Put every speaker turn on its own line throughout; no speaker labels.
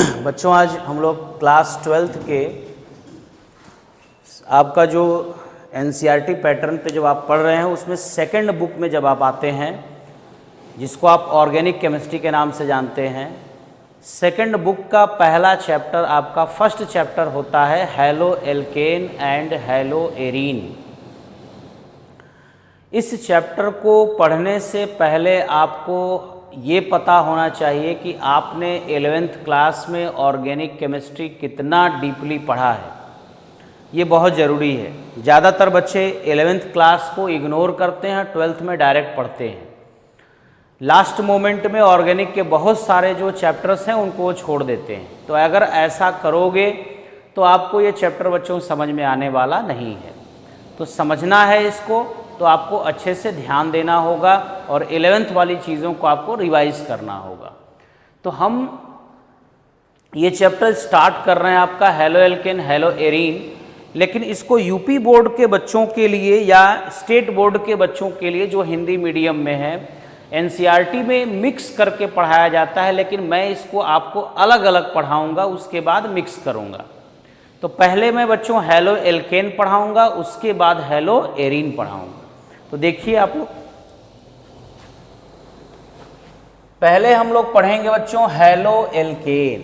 बच्चों आज हम लोग क्लास 12th के आपका जो एनसीईआरटी पैटर्न पे जब आप पढ़ रहे हैं उसमें सेकंड बुक में जब आप आते हैं, जिसको आप ऑर्गेनिक केमिस्ट्री के नाम से जानते हैं, सेकंड बुक का पहला चैप्टर आपका फर्स्ट चैप्टर होता है hello alkene and hello arene. इस चैप्टर को पढ़ने से पहले आपको ये पता होना चाहिए कि आपने 11th क्लास में ऑर्गेनिक केमिस्ट्री कितना डीपली पढ़ा है। ये बहुत ज़रूरी है। ज़्यादातर बच्चे 11th क्लास को इग्नोर करते हैं, 12th में डायरेक्ट पढ़ते हैं। लास्ट मोमेंट में ऑर्गेनिक के बहुत सारे जो चैप्टर्स हैं उनको वो छोड़ देते हैं। तो अगर ऐसा करोगे तो आपको ये चैप्टर बच्चों समझ में आने वाला नहीं है। तो समझना है इसको तो आपको अच्छे से ध्यान देना होगा और 11th वाली चीज़ों को आपको रिवाइज करना होगा। तो हम ये चैप्टर स्टार्ट कर रहे हैं आपका हैलो एल्केन हैलो एरीन, लेकिन इसको यूपी बोर्ड के बच्चों के लिए या स्टेट बोर्ड के बच्चों के लिए जो हिंदी मीडियम में है, एनसीईआरटी में मिक्स करके पढ़ाया जाता है, लेकिन मैं इसको आपको अलग अलग पढ़ाऊँगा, उसके बाद मिक्स करूँगा। तो पहले मैं बच्चों हैलो एल्केन पढ़ाऊँगा, उसके बाद हैलो एरीन पढ़ाऊँगा। तो देखिए आप लोग, पहले हम लोग पढ़ेंगे बच्चों हैलो एल्केन,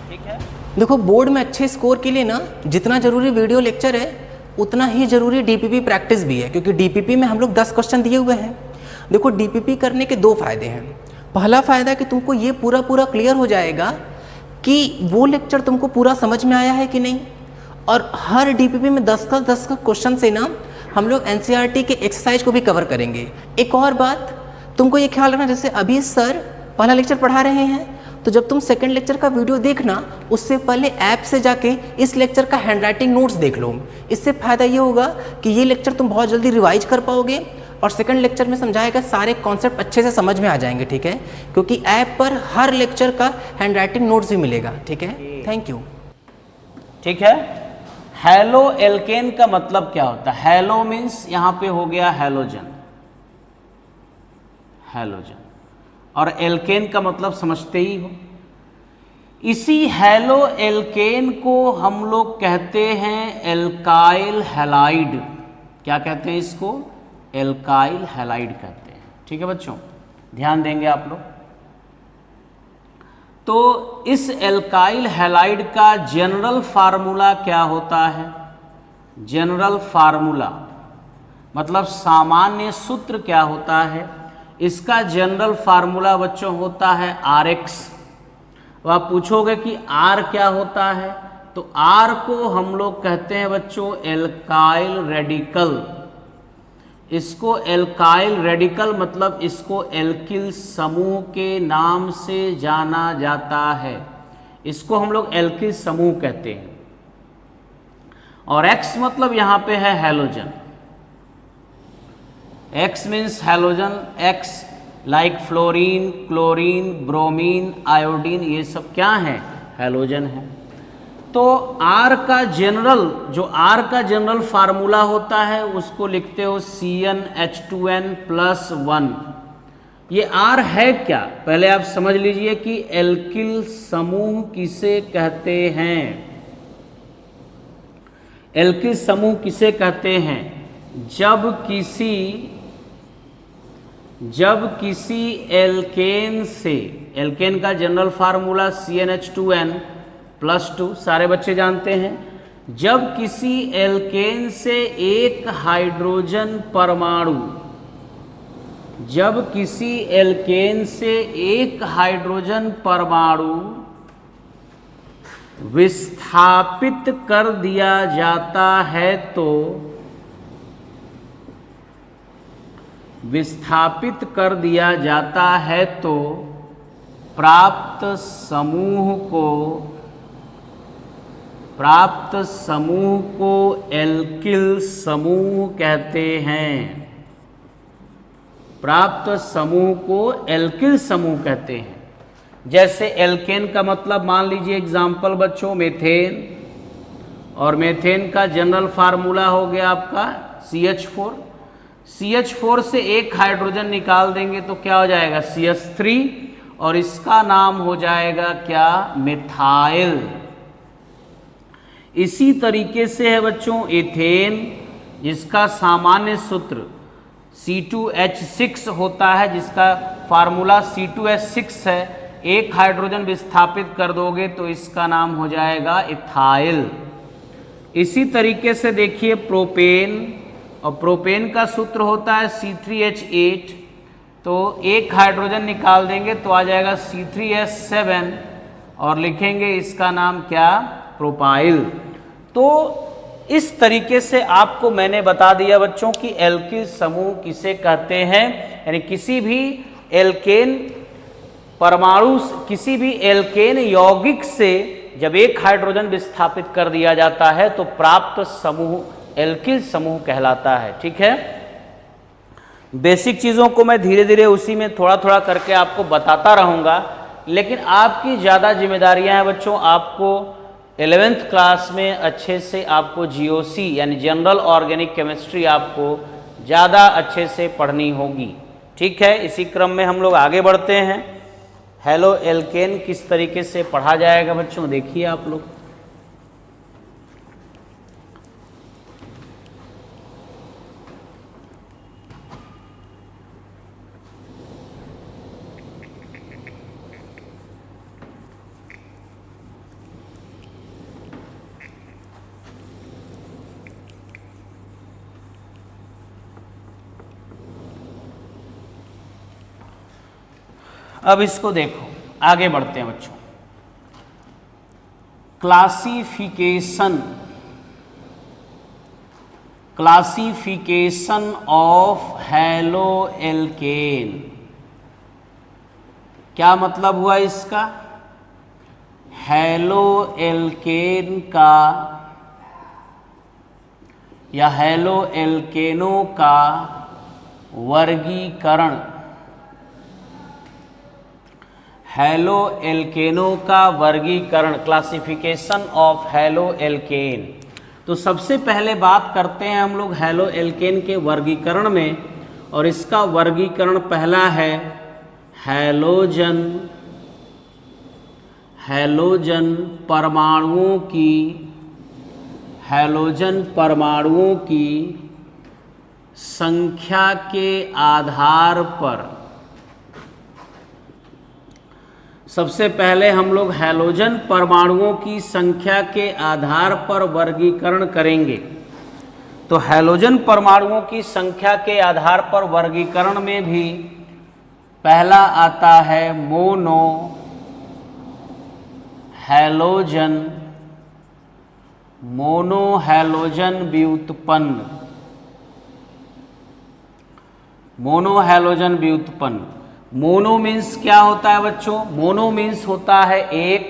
ठीक है।
देखो बोर्ड में अच्छे स्कोर के लिए ना जितना जरूरी वीडियो लेक्चर है उतना ही जरूरी डीपीपी प्रैक्टिस भी है, क्योंकि डीपीपी में हम लोग 10 क्वेश्चन दिए हुए हैं। देखो डीपीपी करने के 2 फायदे हैं। पहला फायदा कि तुमको ये पूरा क्लियर हो जाएगा कि वो लेक्चर तुमको पूरा समझ में आया है कि नहीं। और हर डीपीपी में 10 का क्वेश्चन से ना हम लोग एनसीईआरटी के एक्सरसाइज को भी कवर करेंगे। एक और बात तुमको ये ख्याल रखना, जैसे अभी सर पहला लेक्चर पढ़ा रहे हैं, तो जब तुम सेकंड लेक्चर का वीडियो देखना उससे पहले ऐप से जाके इस लेक्चर का हैंडराइटिंग नोट्स देख लो। इससे फ़ायदा ये होगा कि ये लेक्चर तुम बहुत जल्दी रिवाइज कर पाओगे और सेकंड लेक्चर में समझाएगा सारे कॉन्सेप्ट अच्छे से समझ में आ जाएंगे, ठीक है। क्योंकि ऐप पर हर लेक्चर का हैंडराइटिंग नोट्स भी मिलेगा, ठीक है। Thank you.
ठीक है। हैलो एल्केन का मतलब क्या होता है? हैलो मीन्स यहाँ पे हो गया हैलोजन, हैलोजन, और एल्केन का मतलब समझते ही हो। इसी हैलो एल्केन को हम लोग कहते हैं एल्काइल हैलाइड। क्या कहते हैं इसको? एल्काइल हैलाइड कहते हैं, ठीक है बच्चों, ध्यान देंगे आप लोग। तो इस एल्काइल हैलाइड का जनरल फार्मूला क्या होता है? जनरल फार्मूला मतलब सामान्य सूत्र क्या होता है? इसका जनरल फार्मूला बच्चों होता है RX। तो आप पूछोगे कि R क्या होता है, तो R को हम लोग कहते हैं बच्चों एल्काइल रेडिकल। इसको एल्काइल रेडिकल मतलब इसको एल्किल समूह के नाम से जाना जाता है। इसको हम लोग एल्किल समूह कहते हैं। और X मतलब यहां पे है halogen. X means halogen. X like fluorine, chlorine, bromine, iodine, ये सब क्या है? हैलोजन है। तो R का जनरल फार्मूला होता है उसको लिखते हो CnH2n+1। ये R है क्या? पहले आप समझ लीजिए कि एल्किल समूह किसे कहते हैं। एल्किल समूह किसे कहते हैं? जब किसी एल्केन से, एल्केन का जनरल फार्मूला CnH2n+2 सारे बच्चे जानते हैं। जब किसी एल्केन से एक हाइड्रोजन परमाणु विस्थापित कर दिया जाता है तो प्राप्त समूह को एल्किल समूह कहते हैं। प्राप्त समूह को एल्किल समूह कहते हैं। जैसे एल्केन का मतलब मान लीजिए एग्जाम्पल बच्चों मेथेन, और मेथेन का जनरल फार्मूला हो गया आपका CH4। CH4 से एक हाइड्रोजन निकाल देंगे तो क्या हो जाएगा? CH3, और इसका नाम हो जाएगा क्या, मिथाइल। इसी तरीके से है बच्चों एथेन, जिसका सामान्य सूत्र C2H6 होता है, जिसका फार्मूला C2H6 है। एक हाइड्रोजन विस्थापित कर दोगे तो इसका नाम हो जाएगा इथाइल। इसी तरीके से देखिए प्रोपेन, और प्रोपेन का सूत्र होता है C3H8, तो एक हाइड्रोजन निकाल देंगे तो आ जाएगा C3H7 और लिखेंगे इसका नाम क्या, प्रोपाइल। तो इस तरीके से आपको मैंने बता दिया बच्चों कि एल्किल समूह किसे कहते हैं, यानी किसी भी एल्केन परमाणु, किसी भी एल्केन यौगिक से जब एक हाइड्रोजन विस्थापित कर दिया जाता है तो प्राप्त समूह एल्किल समूह कहलाता है। ठीक है, बेसिक चीज़ों को मैं धीरे धीरे उसी में थोड़ा थोड़ा करके आपको बताता रहूँगा, लेकिन आपकी ज़्यादा जिम्मेदारियाँ हैं बच्चों। आपको 11th क्लास में अच्छे से आपको GOC यानी जनरल ऑर्गेनिक केमिस्ट्री आपको ज़्यादा अच्छे से पढ़नी होगी। ठीक है, इसी क्रम में हम लोग आगे बढ़ते हैं। हेलो एल्केन किस तरीके से पढ़ा जाएगा बच्चों, देखिए आप लोग। अब इसको देखो, आगे बढ़ते हैं बच्चों। क्लासिफिकेशन ऑफ हैलो एल्केन, क्या मतलब हुआ इसका, हैलो एल्केन का या हैलो एल्केनों का वर्गीकरण। हैलो एल्केनों का वर्गीकरण, क्लासिफिकेशन ऑफ हैलो एल्केन। तो सबसे पहले बात करते हैं हम लोग हैलो एल्केन के वर्गीकरण में, और इसका वर्गीकरण पहला है हैलोजन परमाणुओं की संख्या के आधार पर। सबसे पहले हम लोग हैलोजन परमाणुओं की संख्या के आधार पर वर्गीकरण करेंगे। तो हैलोजन परमाणुओं की संख्या के आधार पर वर्गीकरण में भी पहला आता है मोनो हैलोजन व्युत्पन्न। मोनो मीन्स क्या होता है बच्चों, मोनो मीन्स होता है एक,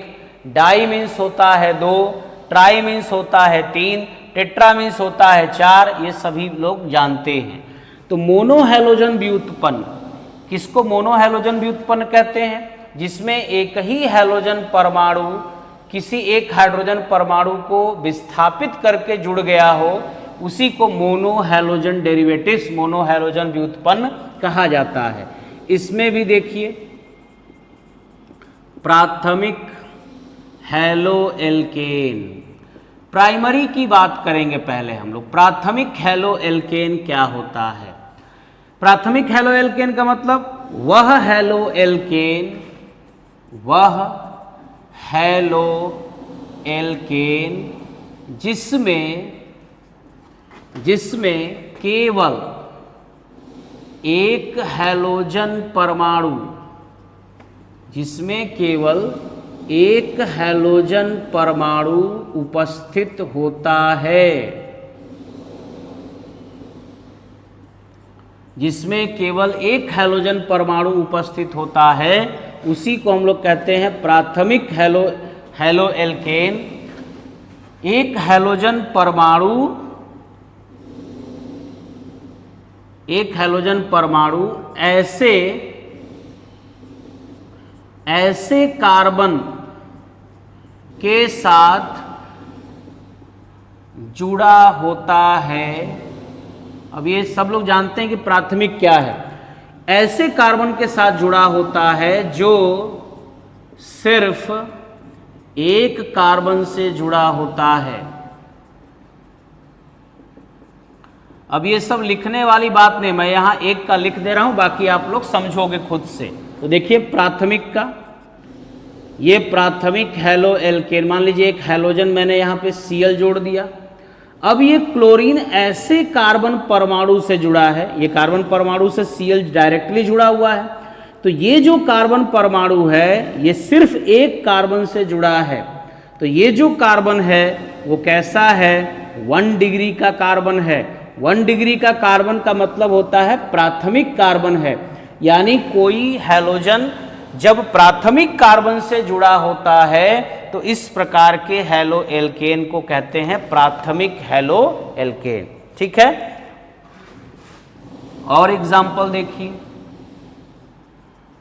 डाई मीन्स होता है दो, ट्राई मीन्स होता है तीन, टेट्रा मीन्स होता है चार, ये सभी लोग जानते हैं। तो मोनो हैलोजन व्युत्पन्न, किसको मोनो हैलोजन व्युत्पन्न कहते हैं, जिसमें एक ही हैलोजन परमाणु किसी एक हाइड्रोजन परमाणु को विस्थापित करके जुड़ गया हो, उसी को mono halogen derivatives, mono halogen व्युत्पन्न कहा जाता है। इसमें भी देखिए प्राथमिक हैलो एल्केन, प्राइमरी की बात करेंगे पहले हम लोग। प्राथमिक हैलो एल्केन क्या होता है, प्राथमिक हैलो एल्केन का मतलब वह हैलो एल्केन जिसमें केवल एक हैलोजन परमाणु, जिसमें केवल एक हैलोजन परमाणु उपस्थित होता है, जिसमें केवल एक हैलोजन परमाणु उपस्थित होता है, उसी को हम लोग कहते हैं प्राथमिक हैलो एल्केन। एक हैलोजन परमाणु ऐसे कार्बन के साथ जुड़ा होता है। अब ये सब लोग जानते हैं कि प्राथमिक क्या है। ऐसे कार्बन के साथ जुड़ा होता है जो सिर्फ एक कार्बन से जुड़ा होता है। अब ये सब लिखने वाली बात नहीं, मैं यहां एक का लिख दे रहा हूं, बाकी आप लोग समझोगे खुद से। तो देखिए प्राथमिक का, ये प्राथमिक हेलो एल्केन, मान लीजिए एक हैलोजन मैंने यहां पे Cl जोड़ दिया। अब ये क्लोरीन ऐसे कार्बन परमाणु से जुड़ा है, ये कार्बन परमाणु से Cl डायरेक्टली जुड़ा हुआ है, तो ये जो कार्बन परमाणु है ये सिर्फ एक कार्बन से जुड़ा है। तो ये जो कार्बन है वो कैसा है, 1 डिग्री का कार्बन है। 1 डिग्री का कार्बन का मतलब होता है प्राथमिक कार्बन है, यानी कोई हैलोजन जब प्राथमिक कार्बन से जुड़ा होता है तो इस प्रकार के हेलो एल्केन को कहते हैं प्राथमिक हेलो एल्केन। ठीक है, और एग्जाम्पल देखिए,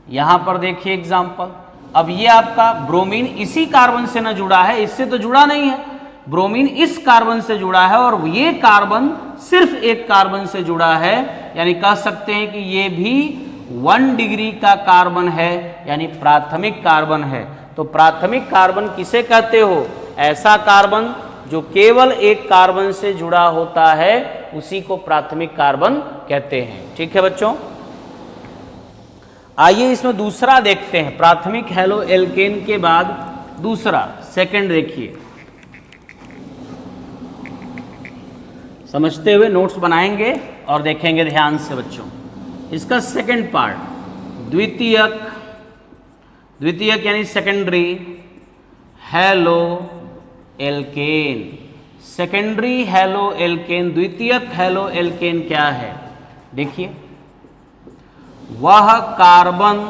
यहां पर देखिए एग्जाम्पल। अब ये आपका ब्रोमीन इसी कार्बन से न जुड़ा है, इससे तो जुड़ा नहीं है, ब्रोमीन इस कार्बन से जुड़ा है और ये कार्बन सिर्फ एक कार्बन से जुड़ा है, यानी कह सकते हैं कि ये भी 1 डिग्री का कार्बन है, यानी प्राथमिक कार्बन है। तो प्राथमिक कार्बन किसे कहते हो, ऐसा कार्बन जो केवल एक कार्बन से जुड़ा होता है उसी को प्राथमिक कार्बन कहते हैं। ठीक है बच्चों, आइए इसमें दूसरा देखते हैं। प्राथमिक हेलो एल्केन के बाद दूसरा, सेकंड देखिए, समझते हुए नोट्स बनाएंगे और देखेंगे ध्यान से बच्चों। इसका सेकंड पार्ट, द्वितीयक, द्वितीयक यानी secondary halo alkane. Secondary halo alkane, द्वितीयक हेलो एल्केन क्या है, देखिए, वह कार्बन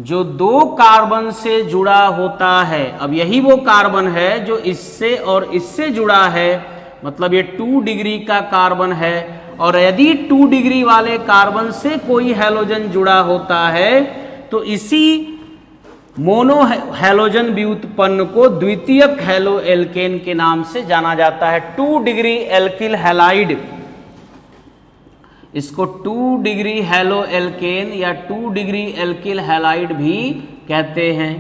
जो 2 कार्बन से जुड़ा होता है। अब यही वो कार्बन है जो इससे और इससे जुड़ा है, मतलब ये 2 डिग्री का कार्बन है। और यदि 2 डिग्री वाले कार्बन से कोई हैलोजन जुड़ा होता है तो इसी मोनो हैलोजन व्युत्पन्न को द्वितीयक हेलो एल्केन के नाम से जाना जाता है। 2 डिग्री एल्किल हैलाइड, इसको 2 डिग्री हेलो एल्केन या 2 डिग्री एल्किल हैलाइड भी कहते हैं।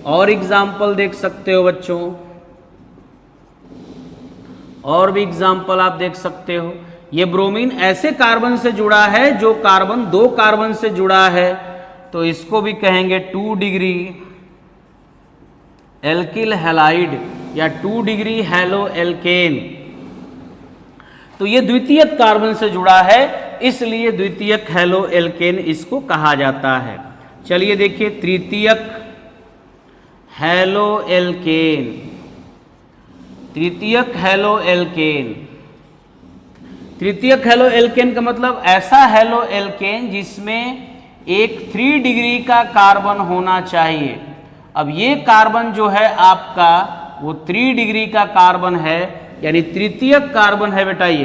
और एग्जाम्पल देख सकते हो बच्चों, और भी एग्जाम्पल आप देख सकते हो। ये ब्रोमीन ऐसे कार्बन से जुड़ा है जो कार्बन 2 कार्बन से जुड़ा है, तो इसको भी कहेंगे 2 डिग्री एल्किल हैलाइड या 2 डिग्री हेलो एल्केन। तो ये द्वितीयक कार्बन से जुड़ा है, इसलिए द्वितीयक हेलो एल्केन इसको कहा जाता है। चलिए देखिए तृतीयक हेलो एल्केन, तृतीयक हेलो एल्केन। तृतीयक हेलो एल्केन का मतलब ऐसा हेलो एल्केन जिसमें एक 3 डिग्री का कार्बन होना चाहिए। अब ये कार्बन जो है आपका वो 3 डिग्री का कार्बन है, यानी तृतीयक कार्बन है बेटा। ये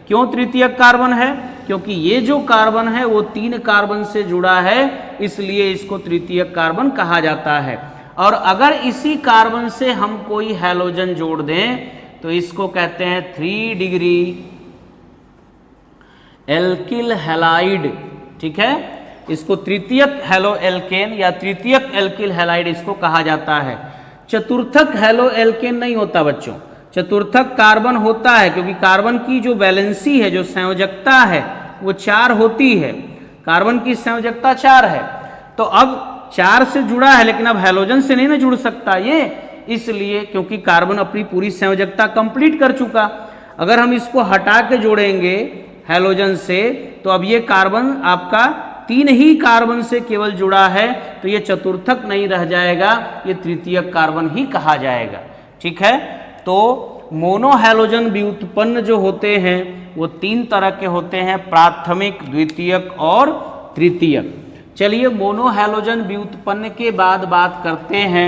क्यों तृतीयक कार्बन है, क्योंकि ये जो कार्बन है वो 3 कार्बन से जुड़ा है, इसलिए इसको तृतीयक कार्बन कहा जाता है। और अगर इसी कार्बन से हम कोई हैलोजन जोड़ दें तो इसको कहते हैं 3 डिग्री एल्किल हैलाइड। ठीक है, इसको तृतीयक हेलो एल्केन या तृतीयक एल्किल हैलाइड इसको कहा जाता है। चतुर्थक हेलो एल्केन नहीं होता बच्चों, चतुर्थक कार्बन होता है, क्योंकि कार्बन की जो वैलेंसी है, जो संयोजकता है वो 4 होती है। कार्बन की संयोजकता 4 है, तो अब 4 से जुड़ा है, लेकिन अब हैलोजन से नहीं ना जुड़ सकता ये, इसलिए क्योंकि कार्बन अपनी पूरी संयोजकता कंप्लीट कर चुका। अगर हम इसको हटा के जोड़ेंगे हैलोजन से तो अब ये कार्बन आपका 3 ही कार्बन से केवल जुड़ा है, तो ये चतुर्थक नहीं रह जाएगा, ये तृतीयक कार्बन ही कहा जाएगा। ठीक है, तो मोनोहैलोजन व्युत्पन्न जो होते हैं वो 3 तरह के होते हैं, प्राथमिक, द्वितीयक और तृतीयक। चलिए मोनोहैलोजन व्युत्पन्न के बाद बात करते हैं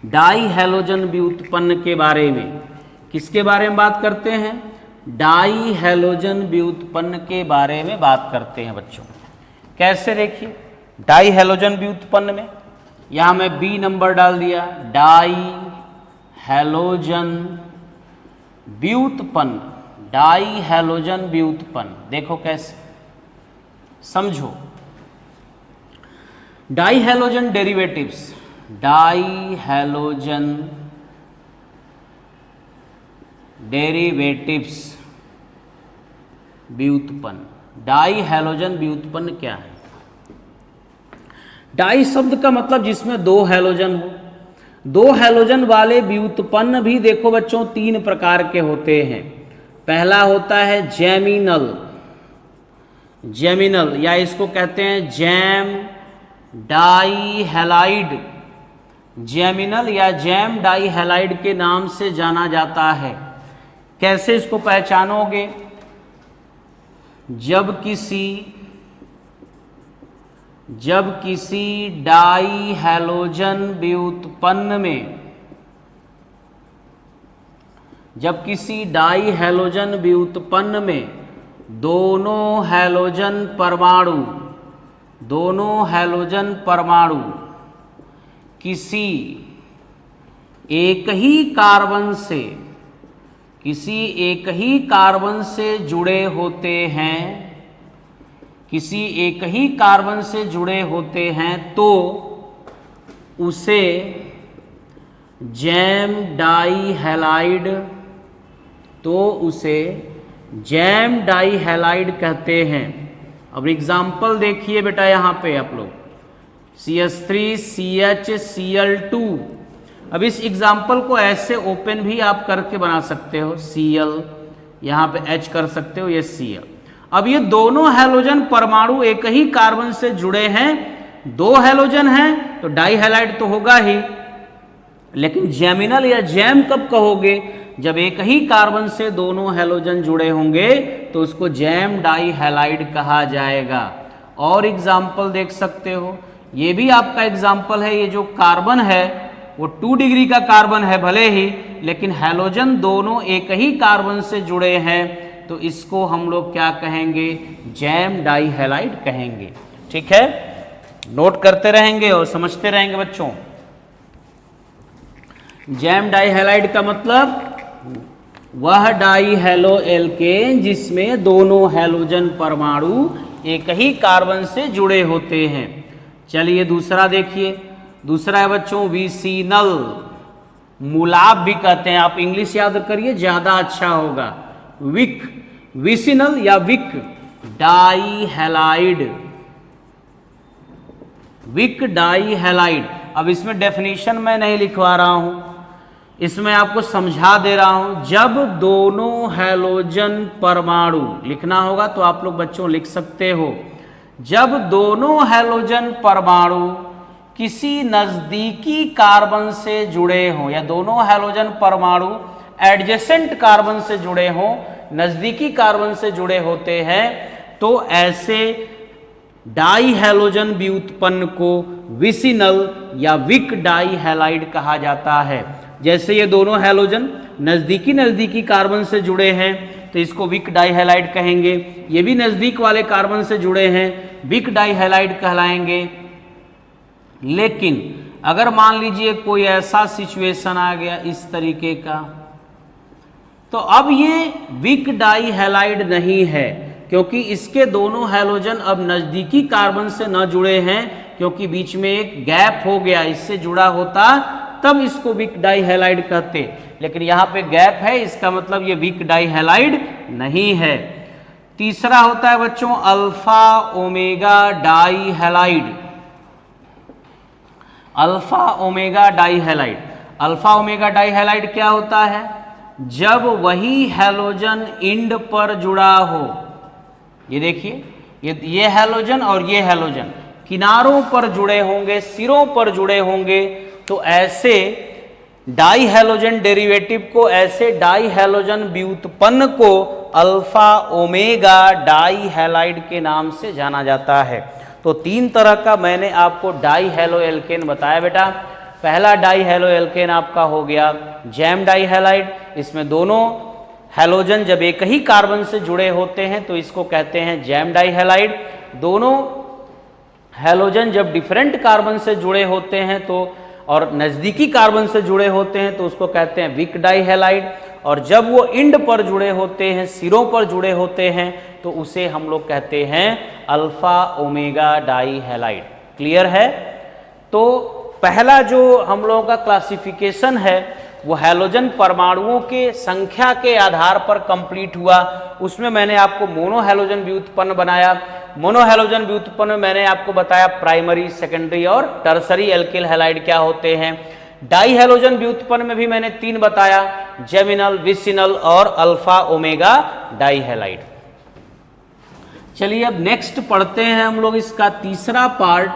डाई हैलोजन व्युत्पन्न के बारे में। किसके बारे में बात करते हैं, डाई हैलोजन व्युत्पन्न के बारे में बात करते हैं बच्चों। कैसे देखिए, डाई हैलोजन व्युत्पन्न में यहां मैं बी नंबर डाल दिया, डाई हैलोजन व्युत्पन्न, डाई हैलोजन व्युत्पन्न। देखो कैसे, समझो, डाइहैलोजन डेरिवेटिव्स, डाइहैलोजन डेरिवेटिव्स व्युत्पन्न, डाइहैलोजन व्युत्पन्न क्या है? डाई शब्द का मतलब जिसमें दो हैलोजन हो। दो हैलोजन वाले व्युत्पन्न भी देखो बच्चों तीन प्रकार के होते हैं। पहला होता है जैमिनल, जैमिनल या इसको कहते हैं जैम डाई हैलाइड, जैमिनल या जैम डाई हैलाइड के नाम से जाना जाता है। कैसे इसको पहचानोगे? जब किसी डाई हैलोजन व्युत्पन्न में, जब किसी डाई हैलोजन व्युत्पन्न में दोनों हैलोजन परमाणु किसी एक ही कार्बन से जुड़े होते हैं, किसी एक ही कार्बन से जुड़े होते हैं तो उसे जैम डाई हैलाइड कहते हैं। अब एग्जाम्पल देखिए बेटा, यहाँ पे आप लोग CH3CHCl2। अब इस एग्जाम्पल को ऐसे ओपन भी आप करके बना सकते हो, Cl यहाँ पे H कर सकते हो, ये Cl। अब ये दोनों हैलोजन परमाणु एक ही कार्बन से जुड़े हैं, दो हैलोजन हैं तो डाई हैलाइड तो होगा ही, लेकिन जैमिनल या जैम कब कहोगे? जब एक ही कार्बन से दोनों हैलोजन जुड़े होंगे तो उसको जैम डाई हैलाइड कहा जाएगा। और एग्जाम्पल देख सकते हो, ये भी आपका एग्जाम्पल है। ये जो कार्बन है वो 2 डिग्री का कार्बन है भले ही, लेकिन हैलोजन दोनों एक ही कार्बन से जुड़े हैं तो इसको हम लोग क्या कहेंगे? जैम डाई हैलाइड कहेंगे। ठीक है, नोट करते रहेंगे और समझते रहेंगे बच्चों। जैम डाई हैलाइड का मतलब वह डाई हैलो एल्केन जिसमें दोनों हैलोजन परमाणु एक ही कार्बन से जुड़े होते हैं। चलिए दूसरा देखिए, दूसरा है बच्चों विसिनल, मुलाब भी कहते हैं, आप इंग्लिश याद करिए ज्यादा अच्छा होगा। विक, विसिनल या vic dihalide, vic dihalide. अब इसमें डेफिनेशन मैं नहीं लिखवा रहा हूं, इसमें आपको समझा दे रहा हूं। जब दोनों हैलोजन परमाणु, लिखना होगा तो आप लोग बच्चों लिख सकते हो, जब दोनों हैलोजन परमाणु किसी नजदीकी कार्बन से जुड़े हों, या दोनों हैलोजन परमाणु एडजेसेंट कार्बन से जुड़े हों, नजदीकी कार्बन से जुड़े होते हैं, तो ऐसे डाई हैलोजन व्युत्पन्न को विसिनल या विक डाई हैलाइड कहा जाता है। जैसे ये दोनों हैलोजन नजदीकी कार्बन से जुड़े हैं तो इसको विक डाई हैलाइड कहेंगे। ये भी नजदीक वाले कार्बन से जुड़े हैं, विक डाई हैलाइड कहलाएंगे। लेकिन अगर मान लीजिए कोई ऐसा सिचुएशन आ गया इस तरीके का, तो अब ये विक डाई हैलाइड नहीं है, क्योंकि इसके दोनों हैलोजन अब नजदीकी कार्बन से न जुड़े हैं, क्योंकि बीच में एक गैप हो गया, इससे जुड़ा होता तब इसको विक डाई हैलाइड कहते, लेकिन यहाँ पे गैप है, इसका मतलब ये विक डाई हैलाइड नहीं है। तीसरा होता है बच्चों alpha omega die halide, alpha omega die halide. Alpha omega die halide क्या होता है? जब वही हैलोजन इंड पर जुड़ा हो, ये देखिए ये हैलोजन और ये हैलोजन किनारों पर जुड़े होंगे, सिरों पर जुड़े होंगे, तो ऐसे डाई हैलोजन डेरिवेटिव को, ऐसे डाई हैलोजन व्युत्पन्न को अल्फा ओमेगा डाई हैलाइड के नाम से जाना जाता है। तो 3 तरह का मैंने आपको डाई हैलो एल्केन बताया बेटा। पहला डाई हैलो एल्केन आपका हो गया जैम डाई हैलाइड, इसमें दोनों हैलोजन जब एक ही कार्बन से जुड़े होते हैं तो इसको कहते हैं जैम डाई हैलाइड। दोनों हैलोजन जब डिफरेंट कार्बन से जुड़े होते हैं तो, और नज़दीकी कार्बन से जुड़े होते हैं तो उसको कहते हैं विक डाई हैलाइड। और जब वो इंड पर जुड़े होते हैं, सिरों पर जुड़े होते हैं, तो उसे हम लोग कहते हैं alpha omega die halide. Clear है? तो पहला जो हम लोगों का क्लासिफिकेशन है वो हैलोजन परमाणुओं के संख्या के आधार पर कंप्लीट हुआ। उसमें मैंने आपको मोनो हैलोजन व्युत्पन्न बनाया। मोनो हैलोजन व्युत्पन्न में मैंने आपको बताया प्राइमरी, सेकेंडरी और टर्सरी एल्किल हैलाइड क्या होते हैं। डाई हैलोजन व्युत्पन्न में भी मैंने 3 बताया, जेमिनल, विसिनल और अल्फा ओमेगा डाई हैलाइड। चलिए अब नेक्स्ट पढ़ते हैं हम लोग इसका तीसरा पार्ट।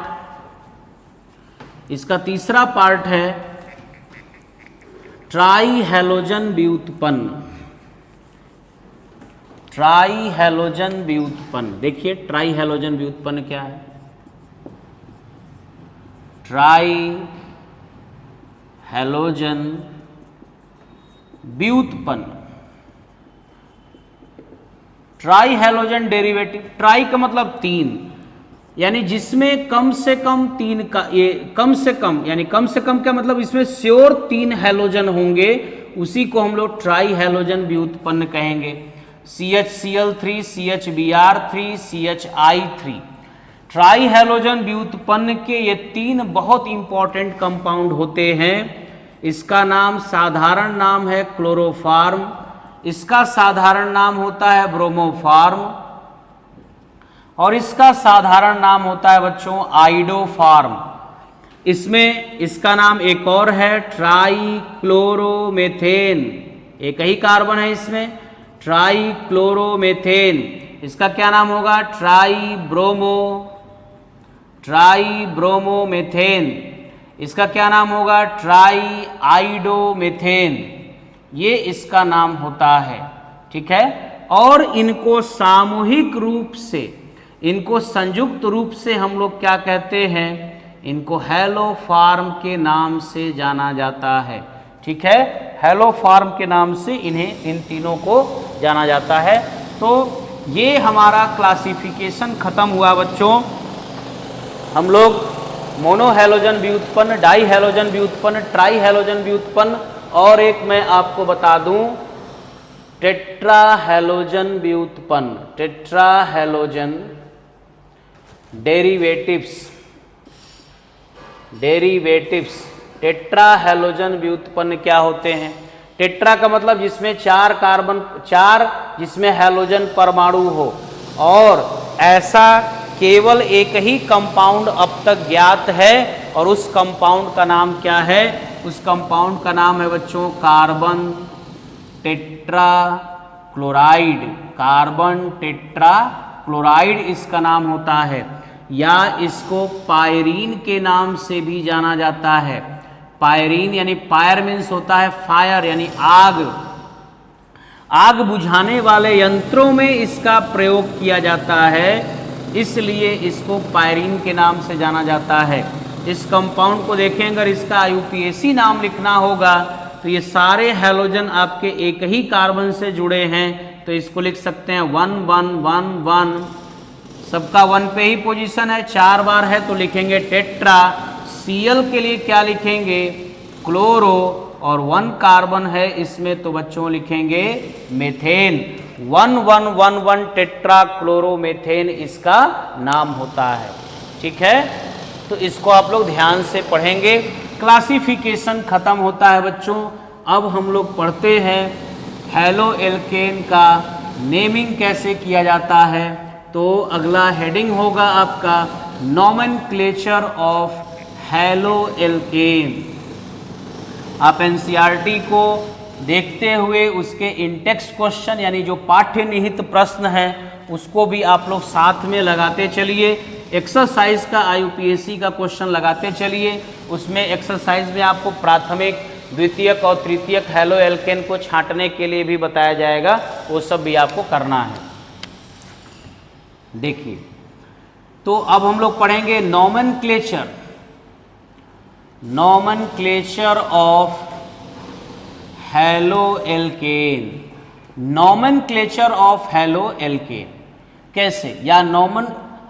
इसका तीसरा पार्ट है ट्राई हैलोजन व्युत्पन्न। ट्राई हैलोजन व्युत्पन्न, देखिए ट्राई हैलोजन व्युत्पन्न क्या है। ट्राई हैलोजन व्युत्पन्न, ट्राई हैलोजन डेरिवेटिव। ट्राई का मतलब 3, यानी जिसमें कम से कम 3 का, ये कम से कम यानी कम से कम क्या मतलब, इसमें श्योर 3 हैलोजन होंगे, उसी को हम लोग ट्राई हैलोजन व्युत्पन्न कहेंगे। CHCl3, CHBr3, CHI3। Try halogen व्युत्पन्न के ये 3 बहुत इंपॉर्टेंट कंपाउंड होते हैं। इसका नाम, साधारण नाम है क्लोरोफार्म, इसका साधारण नाम होता है ब्रोमोफार्म, और इसका साधारण नाम होता है बच्चों आइडोफार्म। इसमें इसका नाम एक और है ट्राईक्लोरोमेथेन, एक ही कार्बन है इसमें, ट्राईक्लोरोमेथेन। इसका क्या नाम होगा? ट्राईब्रोमोमेथेन। इसका क्या नाम होगा? ट्राईआइडोमेथेन। ये इसका नाम होता है, ठीक है। और इनको सामूहिक रूप से, इनको संयुक्त रूप से हम लोग क्या कहते हैं? इनको हैलोफार्म के नाम से जाना जाता है, ठीक है। हैलोफार्म के नाम से इन्हें, इन तीनों को जाना जाता है। तो ये हमारा क्लासिफिकेशन खत्म हुआ बच्चों। हम लोग मोनो हैलोजन व्युत्पन्न, डाई हैलोजन व्युत्पन्न, ट्राई हैलोजन व्युत्पन्न, और एक मैं आपको बता दूं टेट्रा हैलोजन व्युत्पन्न, tetra halogen derivatives. Tetra halogen व्युत्पन्न क्या होते हैं? टेट्रा का मतलब जिसमें 4 कार्बन, 4 जिसमें हैलोजन परमाणु हो, और ऐसा केवल एक ही कंपाउंड अब तक ज्ञात है, और उस कंपाउंड का नाम क्या है? उस कंपाउंड का नाम है बच्चों carbon tetra chloride. Carbon tetra chloride इसका नाम होता है, या इसको पायरीन के नाम से भी जाना जाता है। पायरीन यानी, फायर मीन्स होता है फायर यानी आग, आग बुझाने वाले यंत्रों में इसका प्रयोग किया जाता है, इसलिए इसको पायरीन के नाम से जाना जाता है। इस कंपाउंड को देखें, अगर इसका IUPAC नाम लिखना होगा तो ये सारे हैलोजन आपके एक ही कार्बन से जुड़े हैं, तो इसको लिख सकते हैं 1 1 1 1। सबका 1 पे ही पोजीशन है, 4 बार है तो लिखेंगे टेट्रा। Cl के लिए क्या लिखेंगे? क्लोरो, और 1 कार्बन है इसमें तो बच्चों लिखेंगे मेथेन। 1 1 1 1 टेट्रा क्लोरोमेथेन इसका नाम होता है, ठीक है। तो इसको आप लोग ध्यान से पढ़ेंगे। क्लासिफिकेशन खत्म होता है बच्चों। अब हम लोग पढ़ते हैं हैलो एल्केन का नेमिंग कैसे किया जाता है। तो अगला हेडिंग होगा आपका नोमेनक्लेचर ऑफ हैलो एल्केन। आप NCERT को देखते हुए उसके इंटेक्स्ट क्वेश्चन यानी जो पाठ्य निहित प्रश्न है उसको भी आप लोग साथ में लगाते चलिए। एक्सरसाइज का IUPAC का क्वेश्चन लगाते चलिए। उसमें एक्सरसाइज में आपको प्राथमिक, द्वितीयक और तृतीयक हैलो एल्केन को छांटने के लिए भी बताया जाएगा, वो सब भी आपको करना है। देखिए, तो अब हम लोग पढ़ेंगे nomenclature of haloalkane. Nomenclature of haloalkane कैसे, या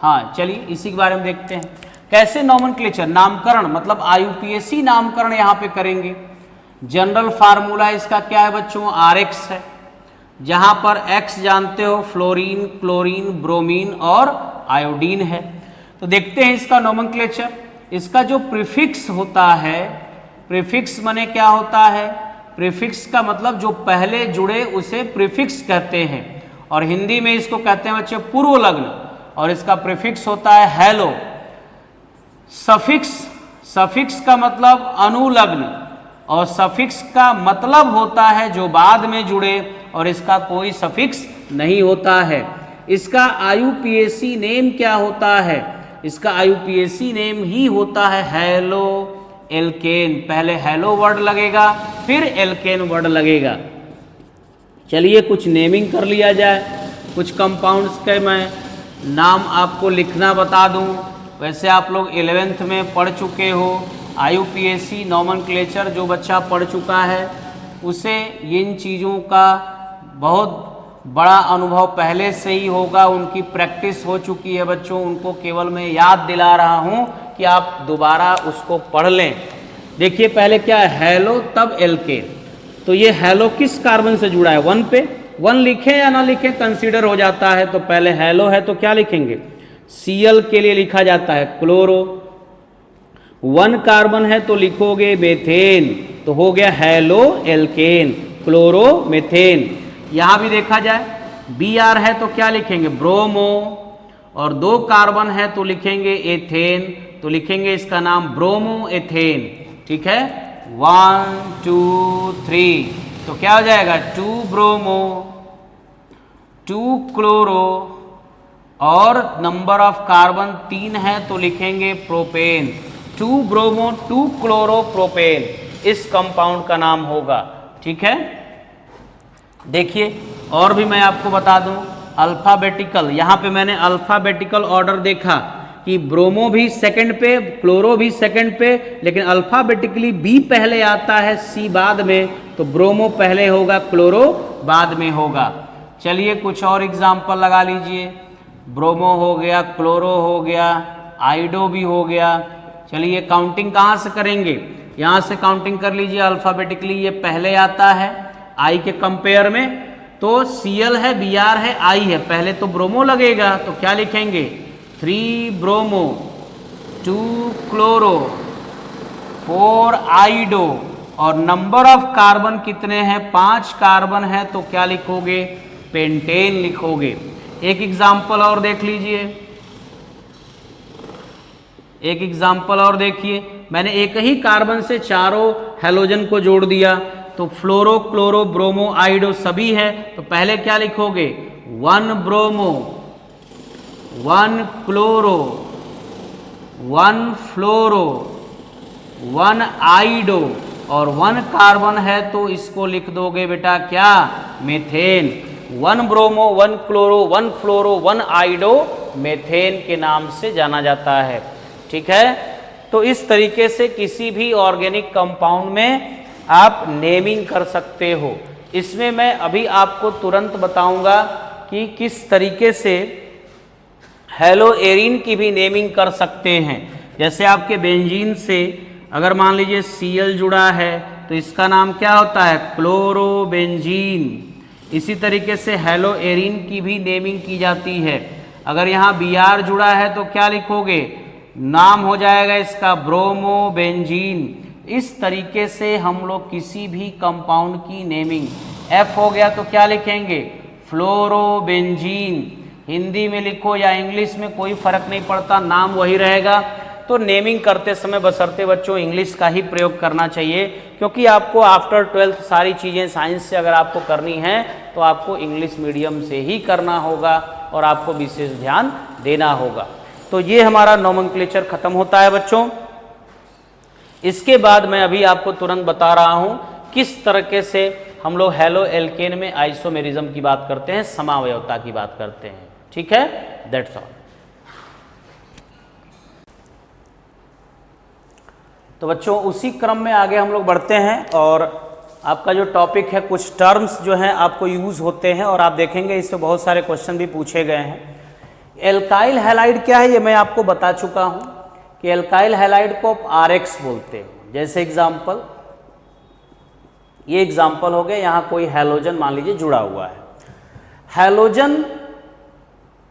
हाँ चलिए इसी के बारे में देखते हैं। कैसे नोमेनक्लेचर, नामकरण, मतलब IUPAC नामकरण यहाँ पे करेंगे। जनरल फार्मूला इसका क्या है बच्चों, RX है, जहां पर X जानते हो फ्लोरीन, क्लोरीन, ब्रोमीन और आयोडीन है। तो देखते हैं इसका नोमेनक्लेचर। इसका जो प्रीफिक्स होता है, प्रीफिक्स माने क्या होता है, प्रीफिक्स का मतलब जो पहले जुड़े उसे प्रीफिक्स कहते हैं, और हिंदी में इसको कहते हैं बच्चे पूर्व लग्न, और इसका प्रीफिक्स होता है हेलो। सफिक्स, सफिक्स का मतलब अनुलग्न, और सफिक्स का मतलब होता है जो बाद में जुड़े, और इसका कोई सफिक्स नहीं होता है। इसका IUPAC नेम क्या होता है, इसका IUPAC नेम ही होता है हेलो एल्केन। पहले हेलो वर्ड लगेगा, फिर एल्केन वर्ड लगेगा। चलिए कुछ नेमिंग कर लिया जाए, कुछ कंपाउंड्स के मैं नाम आपको लिखना बता दूं। वैसे आप लोग 11th में पढ़ चुके हो, IUPAC नोमेनक्लेचर जो बच्चा पढ़ चुका है उसे इन चीज़ों का बहुत बड़ा अनुभव पहले से ही होगा, उनकी प्रैक्टिस हो चुकी है बच्चों। उनको केवल मैं याद दिला रहा हूं कि आप दोबारा उसको पढ़ लें। देखिए पहले क्या है, हेलो तब एल्केन। तो ये हेलो किस कार्बन से जुड़ा है, 1 पे। 1 लिखें या ना लिखें कंसीडर हो जाता है। तो पहले हेलो है तो क्या लिखेंगे, Cl के लिए लिखा जाता है क्लोरो। 1 कार्बन है तो लिखोगे मेथेन, तो हो गया हेलो एल्केन, क्लोरो मेथेन। यहां भी देखा जाए Br है तो क्या लिखेंगे, ब्रोमो, और 2 कार्बन है तो लिखेंगे एथेन, तो लिखेंगे इसका नाम ब्रोमो एथेन। ठीक है, 1 2 3, तो क्या हो जाएगा 2 ब्रोमो, 2 क्लोरो, और नंबर ऑफ कार्बन 3 है तो लिखेंगे प्रोपेन। 2 ब्रोमो 2 क्लोरो प्रोपेन इस कंपाउंड का नाम होगा। ठीक है, देखिए और भी मैं आपको बता दूं अल्फाबेटिकल। यहां पे मैंने अल्फाबेटिकल ऑर्डर देखा कि ब्रोमो भी सेकंड पे, क्लोरो भी सेकंड पे, लेकिन अल्फाबेटिकली बी पहले आता है, सी बाद में। तो ब्रोमो पहले होगा, क्लोरो बाद में होगा। चलिए कुछ और एग्जाम्पल लगा लीजिए। ब्रोमो हो गया, क्लोरो हो गया, आइडो भी हो गया। चलिए काउंटिंग कहाँ से करेंगे, यहाँ से काउंटिंग कर लीजिए। अल्फाबेटिकली ये पहले आता है आई के कंपेयर में, तो Cl है, Br है, I है, पहले तो ब्रोमो लगेगा, तो क्या लिखेंगे 3 ब्रोमो, 2 क्लोरो, 4 आइडो, और नंबर ऑफ कार्बन कितने हैं, 5 कार्बन है, तो क्या लिखोगे पेंटेन लिखोगे। एक एग्जाम्पल और देख लीजिए, एक एग्जाम्पल और देखिए। मैंने एक ही कार्बन से चारों हेलोजन को जोड़ दिया, तो फ्लोरो, क्लोरो, ब्रोमो, आइडो सभी है, तो पहले क्या लिखोगे 1 ब्रोमो, 1 क्लोरो, 1 फ्लोरो, 1 आइडो, और 1 कार्बन है तो इसको लिख दोगे बेटा क्या, मेथेन। 1 ब्रोमो, 1 क्लोरो, 1 फ्लोरो, 1 आइडो मेथेन के नाम से जाना जाता है। ठीक है, तो इस तरीके से किसी भी ऑर्गेनिक कंपाउंड में आप नेमिंग कर सकते हो। इसमें मैं अभी आपको तुरंत बताऊंगा कि किस तरीके से हेलो एरिन की भी नेमिंग कर सकते हैं। जैसे आपके बेंजीन से अगर मान लीजिए Cl जुड़ा है तो इसका नाम क्या होता है, क्लोरोबेंजीन। इसी तरीके से हेलो एरिन की भी नेमिंग की जाती है। अगर यहाँ Br जुड़ा है तो क्या लिखोगे, नाम हो जाएगा इसका ब्रोमोबेंजीन। इस तरीके से हम लोग किसी भी कंपाउंड की नेमिंग, F हो गया तो क्या लिखेंगे फ्लोरोबेंजीन। हिंदी में लिखो या इंग्लिश में कोई फर्क नहीं पड़ता, नाम वही रहेगा। तो नेमिंग करते समय बशर्ते बच्चों इंग्लिश का ही प्रयोग करना चाहिए, क्योंकि आपको आफ्टर 12th सारी चीज़ें साइंस से अगर आपको करनी है तो आपको इंग्लिश मीडियम से ही करना होगा और आपको विशेष ध्यान देना होगा। तो ये हमारा नोमेनक्लेचर खत्म होता है बच्चों। इसके बाद मैं अभी आपको तुरंत बता रहा हूं किस तरीके से हम लोग हेलो एल्केन में आइसोमेरिज्म की बात करते हैं, समावयवता की बात करते हैं। ठीक है, दैट्स ऑल। तो बच्चों उसी क्रम में आगे हम लोग बढ़ते हैं और आपका जो टॉपिक है, कुछ टर्म्स जो हैं आपको यूज होते हैं और आप देखेंगे इससे बहुत सारे क्वेश्चन भी पूछे गए हैं। एल्काइल हैलाइड क्या है ये मैं आपको बता चुका हूं कि एल्काइल हैलाइड को आप RX बोलते हैं। जैसे एग्जांपल ये एग्जाम्पल हो गया, यहाँ कोई हैलोजन मान लीजिए जुड़ा हुआ है। हैलोजन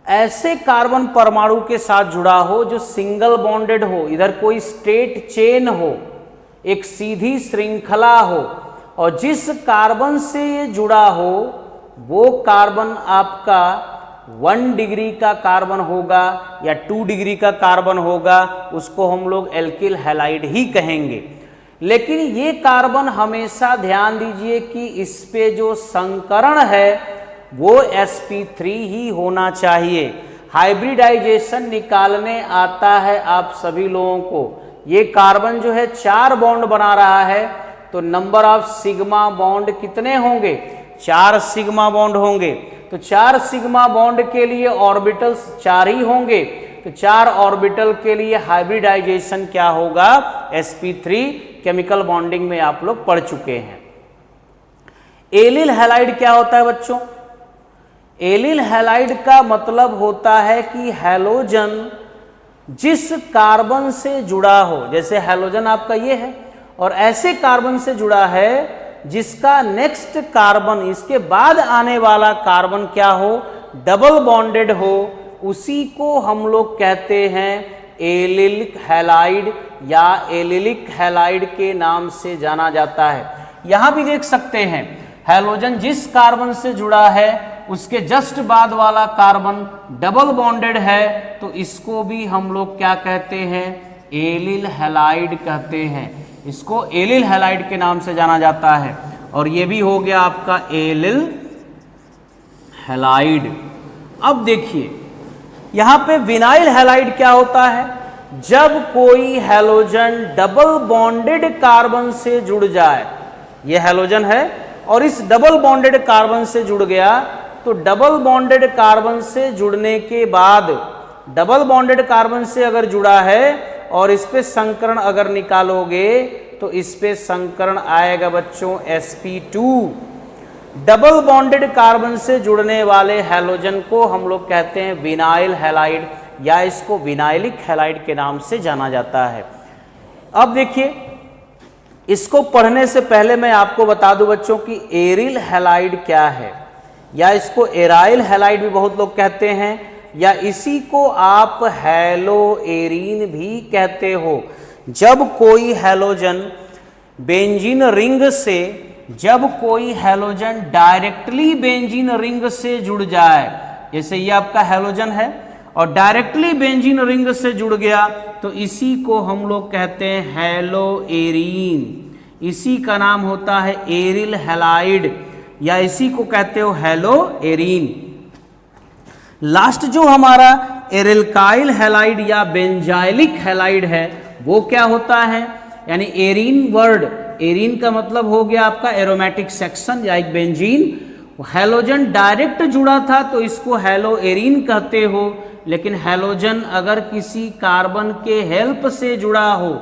ऐसे कार्बन परमाणु के साथ जुड़ा हो जो सिंगल बॉन्डेड हो, इधर कोई स्ट्रेट चेन हो, एक सीधी श्रृंखला हो, और जिस कार्बन से ये जुड़ा हो वो कार्बन आपका 1 डिग्री का कार्बन होगा या 2 डिग्री का कार्बन होगा, उसको हम लोग एल्किल हैलाइड ही कहेंगे। लेकिन ये कार्बन हमेशा ध्यान दीजिए कि इस पे जो संकरण है वो sp3 ही होना चाहिए। हाइब्रिडाइजेशन निकालने आता है आप सभी लोगों को। ये कार्बन जो है 4 बॉन्ड बना रहा है, तो नंबर ऑफ सिग्मा बॉन्ड कितने होंगे? 4 सिग्मा बॉन्ड होंगे। तो 4 सिग्मा बॉन्ड के लिए ऑर्बिटल्स 4 ही होंगे, तो 4 ऑर्बिटल के लिए हाइब्रिडाइजेशन क्या होगा? sp3। केमिकल बॉन्डिंग में आप लोग पढ़ चुके हैं। एलिल हैलाइड क्या होता है बच्चों? एलिल हैलाइड का मतलब होता है कि हैलोजन जिस कार्बन से जुड़ा हो, जैसे हैलोजन आपका ये है और ऐसे कार्बन से जुड़ा है जिसका नेक्स्ट कार्बन, इसके बाद आने वाला कार्बन क्या हो? डबल बॉन्डेड हो, उसी को हम लोग कहते हैं एलिलिक हैलाइड या एलिलिक हैलाइड के नाम से जाना जाता है। यहां भी देख सकते हैं हैलोजन जिस कार्बन से जुड़ा है उसके जस्ट बाद वाला कार्बन डबल बॉन्डेड है, तो इसको भी हम लोग क्या कहते हैं? एलिल हैलाइड कहते हैं। इसको एलिल हैलाइड के नाम से जाना जाता है। और ये भी हो गया आपका एलिल हैलाइड। अब देखिए यहां पे विनाइल हैलाइड क्या होता है? जब कोई हैलोजन डबल बॉन्डेड कार्बन से जुड़ जाए, ये हैलोजन है और इस डबल बॉन्डेड कार्बन से जुड़ गया, तो डबल बॉन्डेड कार्बन से जुड़ने के बाद, डबल बॉन्डेड कार्बन से अगर जुड़ा है और इस पे संकरण अगर निकालोगे तो इस पे संकरण आएगा बच्चों sp2। डबल बॉन्डेड कार्बन से जुड़ने वाले हैलोजन को हम लोग कहते हैं विनाइल हैलाइड या इसको विनाइलिक हैलाइड के नाम से जाना जाता है। अब देखिए इसको पढ़ने से पहले मैं आपको बता दूं बच्चों कि एरिल हैलाइड क्या है, या इसको एराइल हैलाइड भी बहुत लोग कहते हैं, या इसी को आप हैलो एरीन भी कहते हो। जब कोई हैलोजन बेंजीन रिंग से, जब कोई हैलोजन डायरेक्टली बेंजीन रिंग से जुड़ जाए, जैसे ये आपका हैलोजन है और डायरेक्टली बेंजीन रिंग से जुड़ गया, तो इसी को हम लोग कहते हैं हैलो एरीन। इसी का नाम होता है एरिल हैलाइड या इसी को कहते हो हैलो एरीन। लास्ट जो हमारा एरिल्काइल हैलाइड या बेंजाइलिक हैलाइड है वो क्या होता है? यानी एरीन वर्ड, एरीन का मतलब हो गया आपका एरोमेटिक सेक्शन या एक बेंजीन। हैलोजन डायरेक्ट जुड़ा था तो इसको हैलो एरीन कहते हो, लेकिन हैलोजन अगर किसी कार्बन के हेल्प से जुड़ा हो,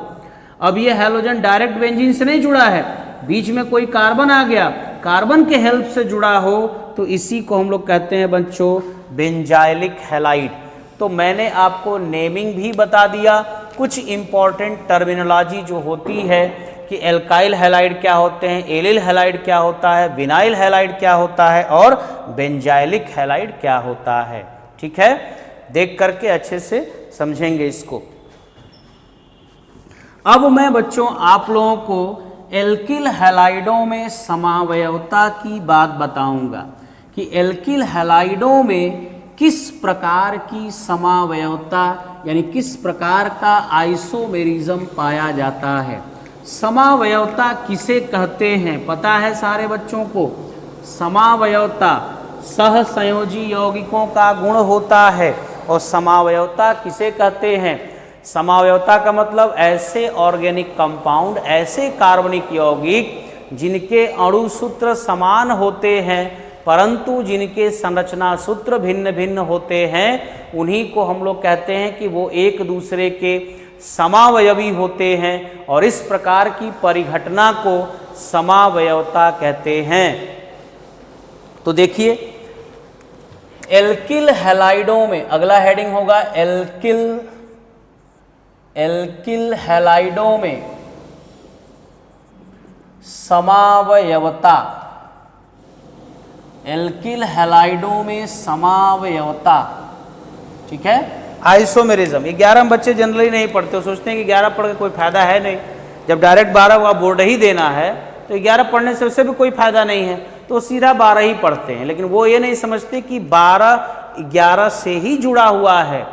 अब ये हैलोजन डायरेक्ट बेंजीन से नहीं जुड़ा है, बीच में कोई कार्बन आ गया, कार्बन के हेल्प से जुड़ा हो, तो इसी को हम लोग कहते हैं बच्चों बेंजाइलिक हैलाइड। तो मैंने आपको नेमिंग भी बता दिया, कुछ इंपॉर्टेंट टर्मिनोलॉजी जो होती है कि एल्काइल हैलाइड क्या होते हैं, एलिल हैलाइड क्या होता है, विनाइल हैलाइड क्या होता है और बेंजाइलिक हैलाइड क्या होता है। ठीक है, देख करके अच्छे से समझेंगे इसको। अब मैं बच्चों आप लोगों को एल्किल हैलाइडों में समावयवता की बात बताऊंगा कि एल्किल हैलाइडों में किस प्रकार की समावयवता यानी किस प्रकार का आइसोमेरिज्म पाया जाता है। समावयवता किसे कहते हैं पता है सारे बच्चों को? समावयवता सहसंयोजी यौगिकों का गुण होता है। और समावयवता किसे कहते हैं? समावयवता का मतलब ऐसे ऑर्गेनिक कंपाउंड, ऐसे कार्बनिक यौगिक जिनके अणु सूत्र समान होते हैं परंतु जिनके संरचना सूत्र भिन्न भिन्न होते हैं, उन्हीं को हम लोग कहते हैं कि वो एक दूसरे के समावयवी होते हैं और इस प्रकार की परिघटना को समावयवता कहते हैं। तो देखिए एल्किल हैलाइडों में अगला हेडिंग होगा एल्किल हैलाइडों में समावयवता, एल्किल हैलाइडों में समावयवता, ठीक है। आइसोमेरिज्म, 11 बच्चे जनरली नहीं पढ़ते, सोचते हैं कि 11 पढ़ के कोई फायदा है नहीं, जब डायरेक्ट 12 का बोर्ड ही देना है तो 11 पढ़ने से उससे भी कोई फायदा नहीं है, तो सीधा 12 ही पढ़ते हैं। लेकिन वो ये नहीं समझते कि 12 11 से ही जुड़ा हुआ है।